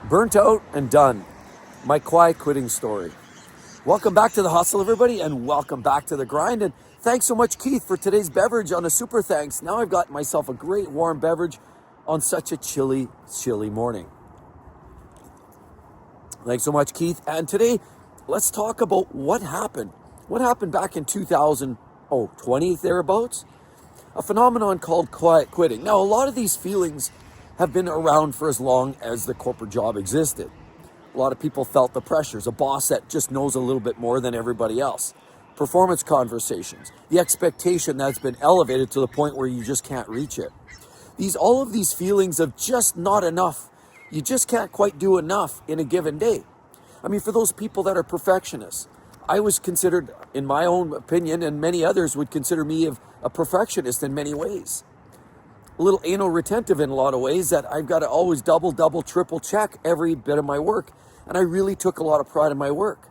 Burnt out and done. My quiet quitting story. Welcome back to the hustle, everybody, and welcome back to the grind. And thanks so much, Keith, for today's beverage on a super thanks. Now I've got myself a great warm beverage on such a chilly morning. Thanks so much, Keith. And today, let's talk about what happened. What happened back in 2020, thereabouts? A phenomenon called quiet quitting. Now, a lot of these feelings have been around for as long as the corporate job existed. A lot of people felt the pressures, a boss that just knows a little bit more than everybody else. Performance conversations, the expectation that's been elevated to the point where you just can't reach it. All of these feelings of just not enough. You just can't quite do enough in a given day. I mean, for those people that are perfectionists, I was considered, in my own opinion, and many others would consider me a perfectionist in many ways. A little anal retentive in a lot of ways, that I've got to always double, triple check every bit of my work. And I really took a lot of pride in my work.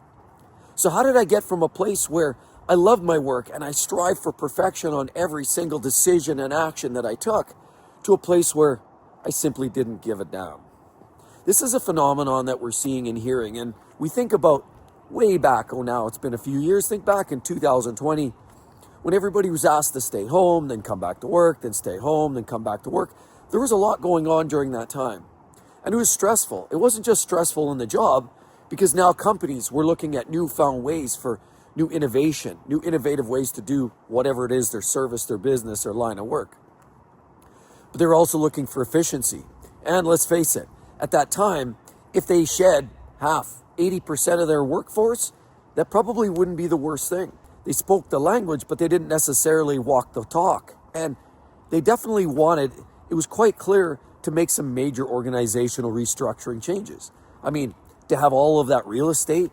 So how did I get from a place where I love my work and I strive for perfection on every single decision and action that I took, to a place where I simply didn't give a damn? This is a phenomenon that we're seeing and hearing. And we think about way back, now it's been a few years, think back in 2020, when everybody was asked to stay home, then come back to work, then stay home, then come back to work. There was a lot going on during that time. And it was stressful. It wasn't just stressful in the job, because now companies were looking at newfound ways for new innovation, new innovative ways to do whatever it is, their service, their business, their line of work. But they're also looking for efficiency. And let's face it, at that time, if they shed half, 80% of their workforce, that probably wouldn't be the worst thing. They spoke the language, but they didn't necessarily walk the talk. And they definitely wanted, it was quite clear, to make some major organizational restructuring changes. I mean, to have all of that real estate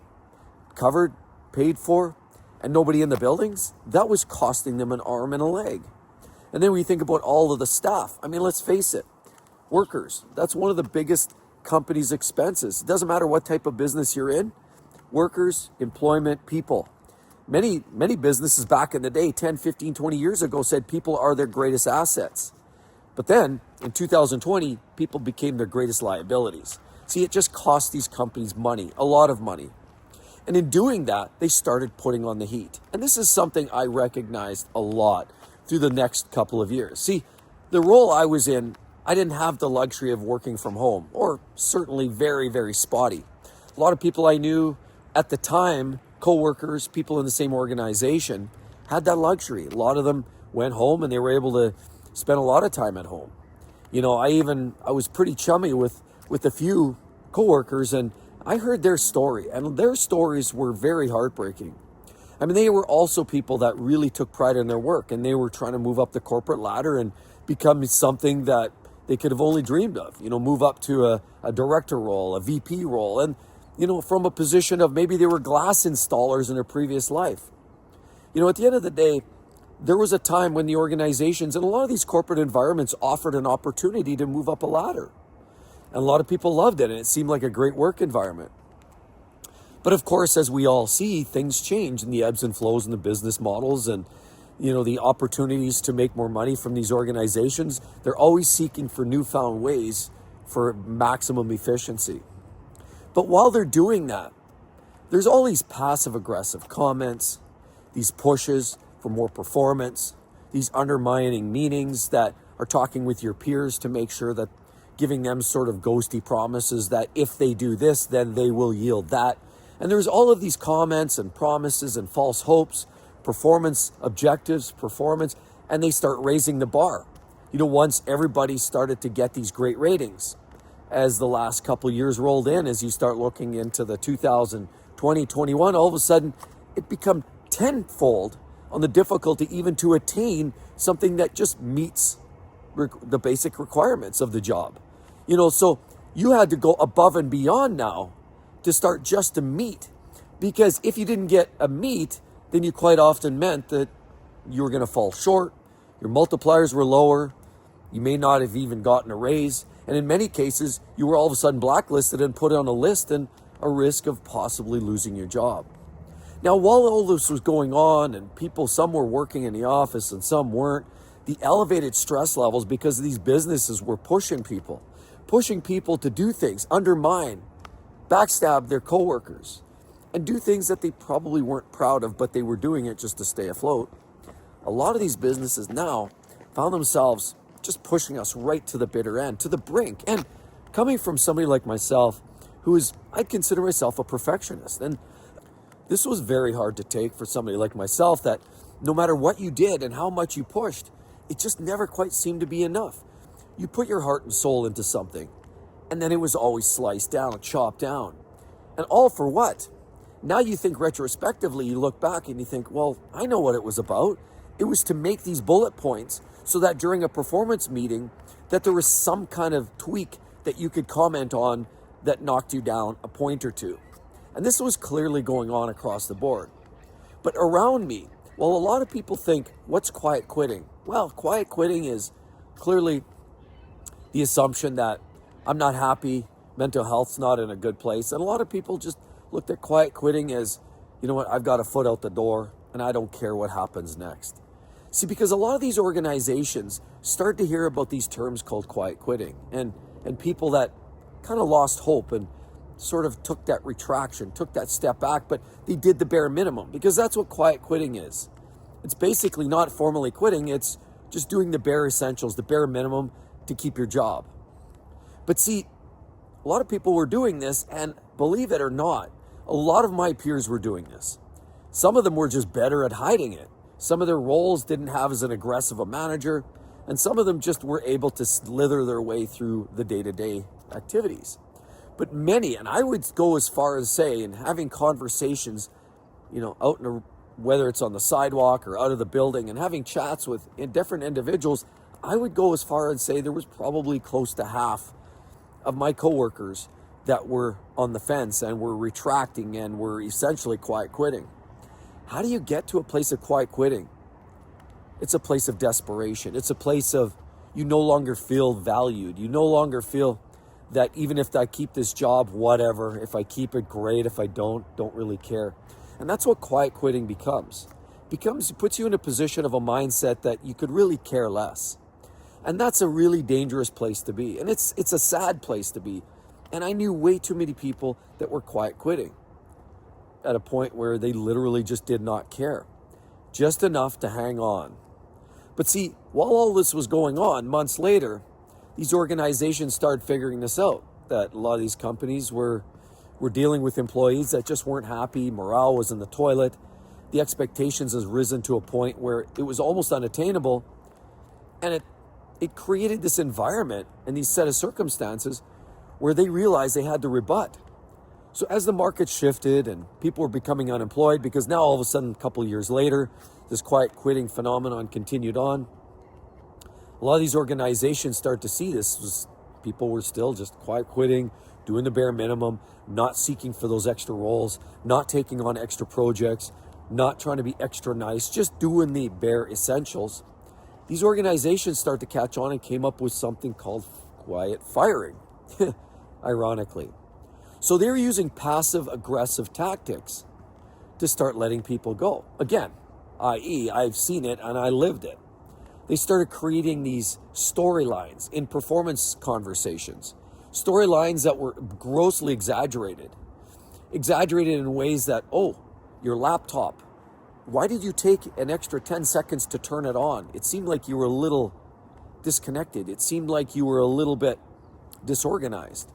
covered, paid for, and nobody in the buildings, that was costing them an arm and a leg. And then we think about all of the staff. I mean, let's face it, workers, that's one of the biggest company's expenses. It doesn't matter what type of business you're in, workers, employment, people. Many businesses back in the day, 10, 15, 20 years ago, said people are their greatest assets. But then in 2020, people became their greatest liabilities. See, it just cost these companies money, a lot of money. And in doing that, they started putting on the heat. And this is something I recognized a lot through the next couple of years. See, the role I was in, I didn't have the luxury of working from home, or certainly very, very spotty. A lot of people I knew at the time, co-workers, people in the same organization, had that luxury. A lot of them went home and they were able to spend a lot of time at home. You know, I was pretty chummy with a few co-workers, and I heard their story, and their stories were very heartbreaking. I mean, they were also people that really took pride in their work, and they were trying to move up the corporate ladder and become something that they could have only dreamed of, move up to a director role, a VP role, and from a position of maybe they were glass installers in their previous life. At the end of the day, there was a time when the organizations and a lot of these corporate environments offered an opportunity to move up a ladder. And a lot of people loved it, and it seemed like a great work environment. But of course, as we all see, things change in the ebbs and flows in the business models and, the opportunities to make more money from these organizations. They're always seeking for newfound ways for maximum efficiency. But while they're doing that, there's all these passive-aggressive comments, these pushes for more performance, these undermining meetings that are talking with your peers to make sure that giving them sort of ghosty promises that if they do this, then they will yield that. And there's all of these comments and promises and false hopes, performance objectives, and they start raising the bar. Once everybody started to get these great ratings, as the last couple years rolled in, as you start looking into the 2020, 21, all of a sudden it become tenfold on the difficulty even to attain something that just meets the basic requirements of the job. So you had to go above and beyond now to start just to meet, because if you didn't get a meet, then you quite often meant that you were going to fall short, your multipliers were lower, you may not have even gotten a raise, and in many cases, you were all of a sudden blacklisted and put on a list and a risk of possibly losing your job. Now, while all this was going on and some were working in the office and some weren't, the elevated stress levels because these businesses were pushing people, pushing people to do things, undermine, backstab their coworkers, and do things that they probably weren't proud of, but they were doing it just to stay afloat. A lot of these businesses now found themselves just pushing us right to the bitter end, to the brink. And coming from somebody like myself, I'd consider myself a perfectionist. And this was very hard to take for somebody like myself, that no matter what you did and how much you pushed, it just never quite seemed to be enough. You put your heart and soul into something, and then it was always sliced down, chopped down. And all for what? Now you think retrospectively, you look back and you think, well, I know what it was about. It was to make these bullet points so that during a performance meeting, that there was some kind of tweak that you could comment on that knocked you down a point or two. And this was clearly going on across the board. But around me, well, a lot of people think, what's quiet quitting? Well, quiet quitting is clearly the assumption that I'm not happy, mental health's not in a good place. And a lot of people just looked at quiet quitting as, you know what, I've got a foot out the door and I don't care what happens next. See, because a lot of these organizations start to hear about these terms called quiet quitting, and people that kind of lost hope and sort of took that retraction, took that step back, but they did the bare minimum, because that's what quiet quitting is. It's basically not formally quitting, it's just doing the bare essentials, the bare minimum to keep your job. But see, a lot of people were doing this, and believe it or not, a lot of my peers were doing this. Some of them were just better at hiding it. Some of their roles didn't have as an aggressive a manager, and some of them just were able to slither their way through the day-to-day activities. But many, and I would go as far as say, in having conversations, out whether it's on the sidewalk or out of the building, and having chats with different individuals, I would go as far as say there was probably close to half of my coworkers that were on the fence and were retracting and were essentially quiet quitting. How do you get to a place of quiet quitting? It's a place of desperation. It's a place of you no longer feel valued. You no longer feel that even if I keep this job, whatever, if I keep it, great. If I don't really care. And that's what quiet quitting becomes. It puts you in a position of a mindset that you could really care less. And that's a really dangerous place to be. And it's a sad place to be. And I knew way too many people that were quiet quitting at a point where they literally just did not care. Just enough to hang on. But see, while all this was going on, months later, these organizations started figuring this out, that a lot of these companies were dealing with employees that just weren't happy, morale was in the toilet, the expectations has risen to a point where it was almost unattainable, and it created this environment and these set of circumstances where they realized they had to rebut. So as the market shifted and people were becoming unemployed, because now all of a sudden, a couple of years later, this quiet quitting phenomenon continued on, a lot of these organizations start to see this. People were still just quiet quitting, doing the bare minimum, not seeking for those extra roles, not taking on extra projects, not trying to be extra nice, just doing the bare essentials. These organizations start to catch on and came up with something called quiet firing, ironically. So they're using passive aggressive tactics to start letting people go. Again, i.e., I've seen it and I lived it. They started creating these storylines in performance conversations, storylines that were grossly exaggerated in ways that, your laptop, why did you take an extra 10 seconds to turn it on? It seemed like you were a little disconnected. It seemed like you were a little bit disorganized.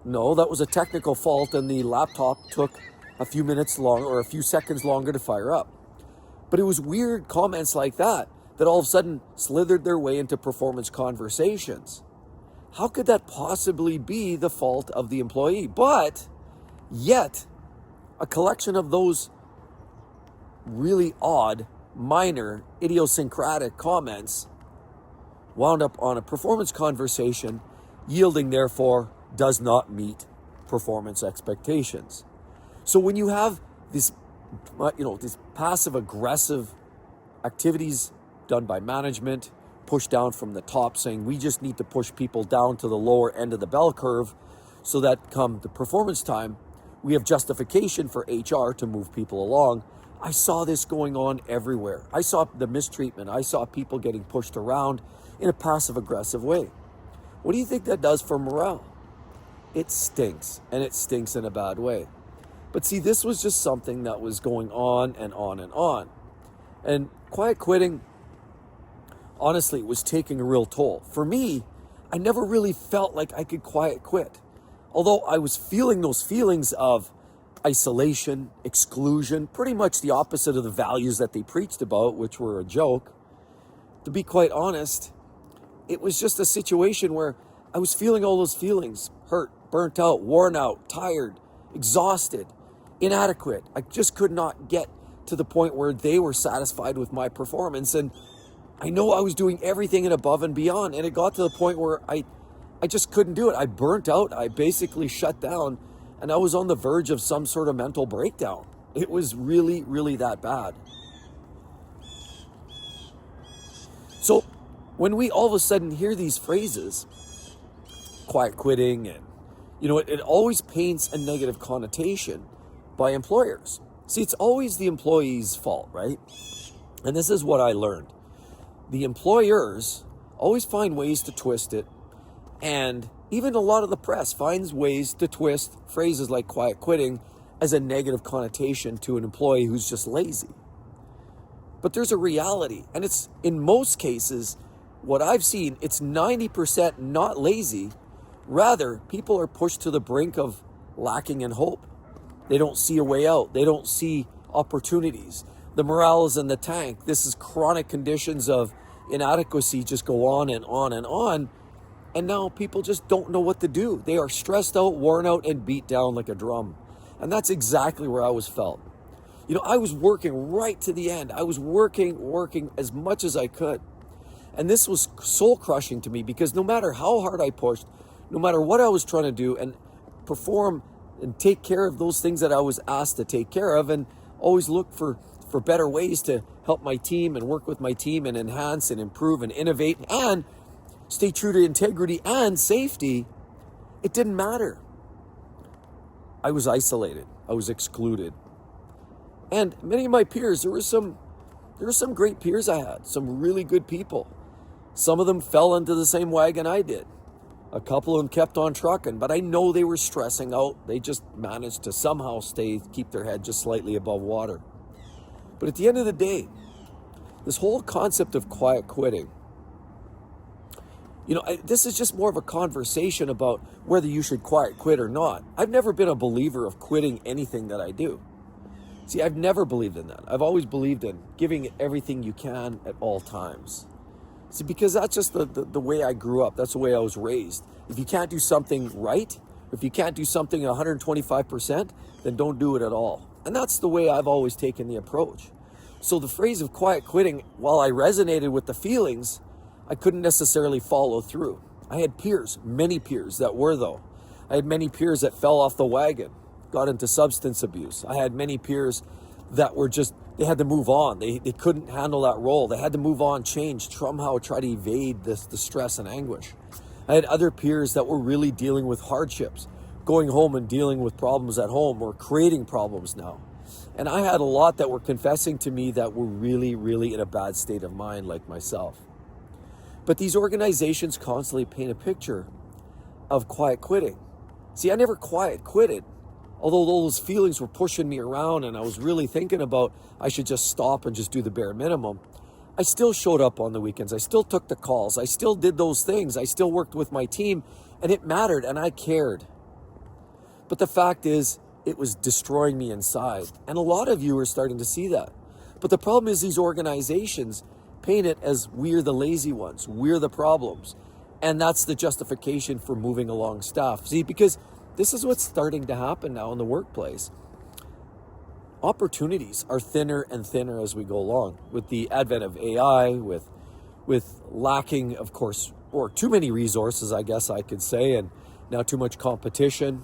No, that was a technical fault, and the laptop took a few minutes long or a few seconds longer to fire up. But it was weird comments like that all of a sudden slithered their way into performance conversations. How could that possibly be the fault of the employee? But yet, a collection of those really odd, minor, idiosyncratic comments wound up on a performance conversation, yielding, therefore, does not meet performance expectations. So when you have this passive aggressive activities done by management, pushed down from the top, saying we just need to push people down to the lower end of the bell curve so that come the performance time, we have justification for HR to move people along. I saw this going on everywhere. I saw the mistreatment. I saw people getting pushed around in a passive aggressive way. What do you think that does for morale? It stinks, and it stinks in a bad way. But see, this was just something that was going on and on and on. And quiet quitting, honestly, was taking a real toll. For me, I never really felt like I could quiet quit. Although I was feeling those feelings of isolation, exclusion, pretty much the opposite of the values that they preached about, which were a joke. To be quite honest, it was just a situation where I was feeling all those feelings: hurt, burnt out, worn out, tired, exhausted, inadequate. I just could not get to the point where they were satisfied with my performance. And I know I was doing everything and above and beyond. And it got to the point where I just couldn't do it. I burnt out. I basically shut down, and I was on the verge of some sort of mental breakdown. It was really, really that bad. So when we all of a sudden hear these phrases, quiet quitting, and it always paints a negative connotation by employers. See, it's always the employee's fault, right? And this is what I learned. The employers always find ways to twist it, and even a lot of the press finds ways to twist phrases like quiet quitting as a negative connotation to an employee who's just lazy. But there's a reality, and it's, in most cases, what I've seen, it's 90% not lazy. Rather, people are pushed to the brink of lacking in hope. They don't see a way out. They don't see opportunities. The morale is in the tank. This is chronic conditions of inadequacy just go on and on and on. And now people just don't know what to do. They are stressed out, worn out, and beat down like a drum. And that's exactly where I was felt. I was working right to the end. I was working as much as I could. And this was soul crushing to me, because no matter how hard I pushed, no matter what I was trying to do and perform and take care of those things that I was asked to take care of, and always look for better ways to help my team and work with my team and enhance and improve and innovate and stay true to integrity and safety, it didn't matter. I was isolated. I was excluded. And many of my peers, there were some great peers I had, some really good people. Some of them fell into the same wagon I did. A couple of them kept on trucking, but I know they were stressing out. They just managed to somehow keep their head just slightly above water. But at the end of the day, this whole concept of quiet quitting, this is just more of a conversation about whether you should quiet quit or not. I've never been a believer of quitting anything that I do. See, I've never believed in that. I've always believed in giving it everything you can at all times. See, because that's just the way I grew up. That's the way I was raised. If you can't do something right, if you can't do something 125%, then don't do it at all. And that's the way I've always taken the approach. So the phrase of quiet quitting, while I resonated with the feelings, I couldn't necessarily follow through. I had peers, many peers that were though. I had many peers that fell off the wagon, got into substance abuse. I had many peers that were they had to move on. They couldn't handle that role. They had to move on, change, somehow try to evade the stress and anguish. I had other peers that were really dealing with hardships, going home and dealing with problems at home or creating problems now. And I had a lot that were confessing to me that were really, really in a bad state of mind, like myself. But these organizations constantly paint a picture of quiet quitting. See, I never quiet quitted. Although those feelings were pushing me around and I was really thinking about I should just stop and just do the bare minimum, I still showed up on the weekends. I still took the calls. I still did those things. I still worked with my team, and it mattered and I cared. But the fact is, it was destroying me inside. And a lot of you are starting to see that. But the problem is these organizations paint it as we're the lazy ones. We're the problems. And that's the justification for moving along staff. See, because this is what's starting to happen now in the workplace. Opportunities are thinner and thinner as we go along. With the advent of AI, with lacking, of course, or too many resources, I guess I could say, and now too much competition.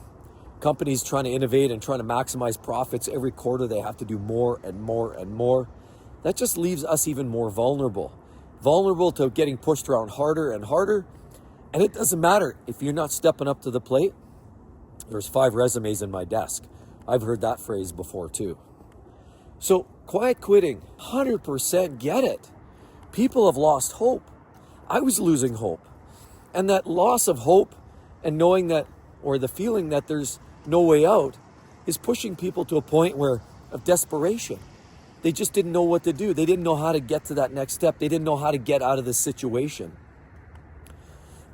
Companies trying to innovate and trying to maximize profits. Every quarter they have to do more and more and more. That just leaves us even more vulnerable. Vulnerable to getting pushed around harder and harder. And it doesn't matter if you're not stepping up to the plate. There's 5 resumes in my desk. I've heard that phrase before too. So quiet quitting, 100% get it. People have lost hope. I was losing hope. And that loss of hope and knowing that, or the feeling that there's no way out, is pushing people to a point of desperation. They just didn't know what to do. They didn't know how to get to that next step. They didn't know how to get out of this situation.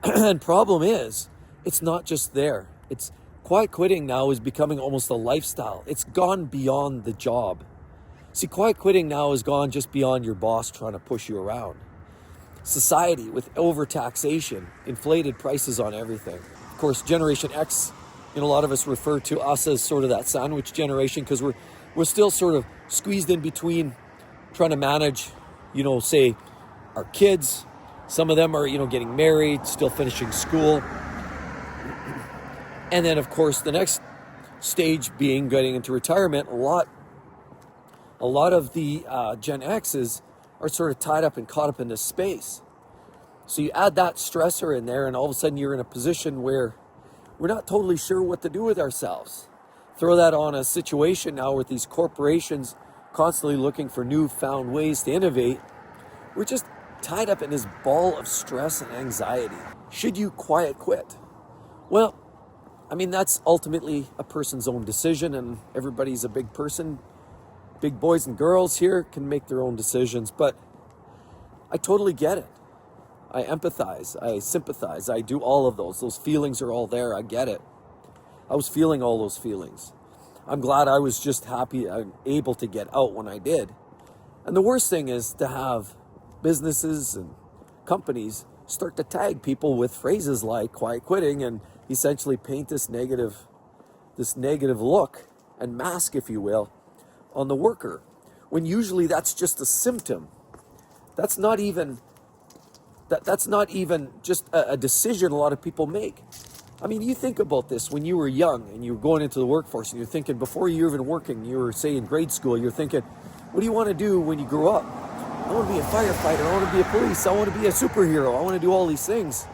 And problem is, it's not just there. It's quiet quitting now is becoming almost a lifestyle. It's gone beyond the job. See, quiet quitting now has gone just beyond your boss trying to push you around. Society with overtaxation, inflated prices on everything. Of course, Generation X, a lot of us refer to us as sort of that sandwich generation because we're still sort of squeezed in between trying to manage, say our kids. Some of them are, getting married, still finishing school. And then, of course, the next stage being getting into retirement. A lot of the Gen X's are sort of tied up and caught up in this space. So you add that stressor in there, and all of a sudden you're in a position where we're not totally sure what to do with ourselves. Throw that on a situation now with these corporations constantly looking for newfound ways to innovate. We're just tied up in this ball of stress and anxiety. Should you quiet quit? Well, that's ultimately a person's own decision, and everybody's a big person. Big boys and girls here can make their own decisions, but I totally get it. I empathize, I sympathize, I do all of those. Those feelings are all there, I get it. I was feeling all those feelings. I'm glad I was just happy I'm able to get out when I did. And the worst thing is to have businesses and companies start to tag people with phrases like quiet quitting and essentially paint this negative look and mask, if you will, on the worker, when usually that's just a symptom. That's not even just a decision a lot of people make. You think about this when you were young and you were going into the workforce and you're thinking, before you're even working, you were, say, in grade school, you're thinking, what do you want to do when you grow up? I want to be a firefighter, I want to be a police, I want to be a superhero, I want to do all these things.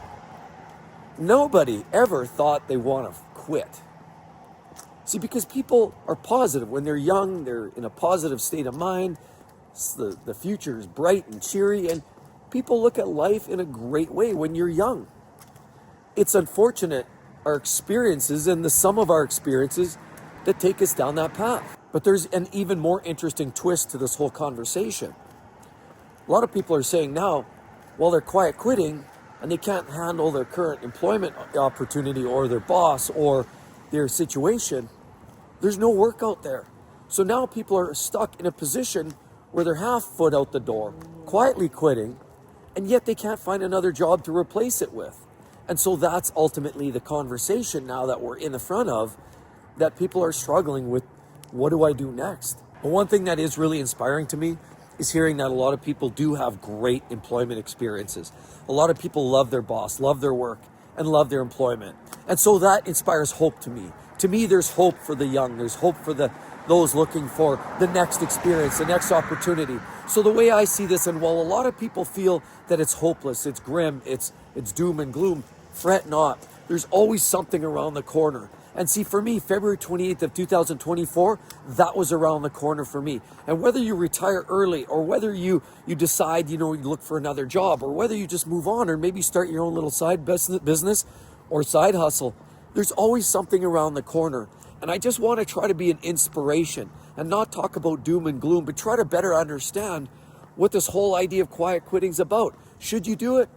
Nobody ever thought they want to quit. See, because people are positive. When they're young, they're in a positive state of mind. The future is bright and cheery, and people look at life in a great way when you're young. It's unfortunate, our experiences and the sum of our experiences that take us down that path. But there's an even more interesting twist to this whole conversation. A lot of people are saying now, while they're quiet quitting and they can't handle their current employment opportunity or their boss or their situation, there's no work out there. So now people are stuck in a position where they're half foot out the door, quietly quitting, and yet they can't find another job to replace it with. And so that's ultimately the conversation now that we're in the front of, that people are struggling with, what do I do next? But one thing that is really inspiring to me is hearing that a lot of people do have great employment experiences. A lot of people love their boss, love their work, and love their employment. And so that inspires hope to me. To me, there's hope for the young. There's hope for those looking for the next experience, the next opportunity. So the way I see this, and while a lot of people feel that it's hopeless, it's grim, it's doom and gloom, fret not. There's always something around the corner. And see, for me, February 28th of 2024, that was around the corner for me. And whether you retire early or whether you decide, you look for another job, or whether you just move on or maybe start your own little side business or side hustle, there's always something around the corner. And I just want to try to be an inspiration and not talk about doom and gloom, but try to better understand what this whole idea of quiet quitting is about. Should you do it?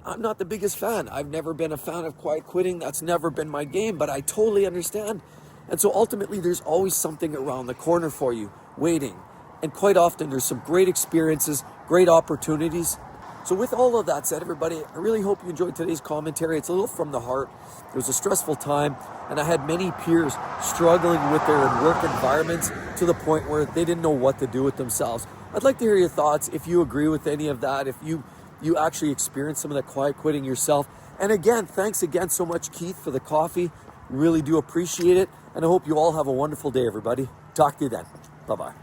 I'm not the biggest fan. I've never been a fan of quiet quitting. That's never been my game, but I totally understand. And so ultimately, there's always something around the corner for you, waiting. And quite often, there's some great experiences, great opportunities. So with all of that said, everybody, I really hope you enjoyed today's commentary. It's a little from the heart. It was a stressful time, and I had many peers struggling with their work environments to the point where they didn't know what to do with themselves. I'd like to hear your thoughts, if you agree with any of that, if you actually experienced some of that quiet quitting yourself. And again, thanks again so much, Keith, for the coffee. Really do appreciate it. And I hope you all have a wonderful day, everybody. Talk to you then. Bye-bye.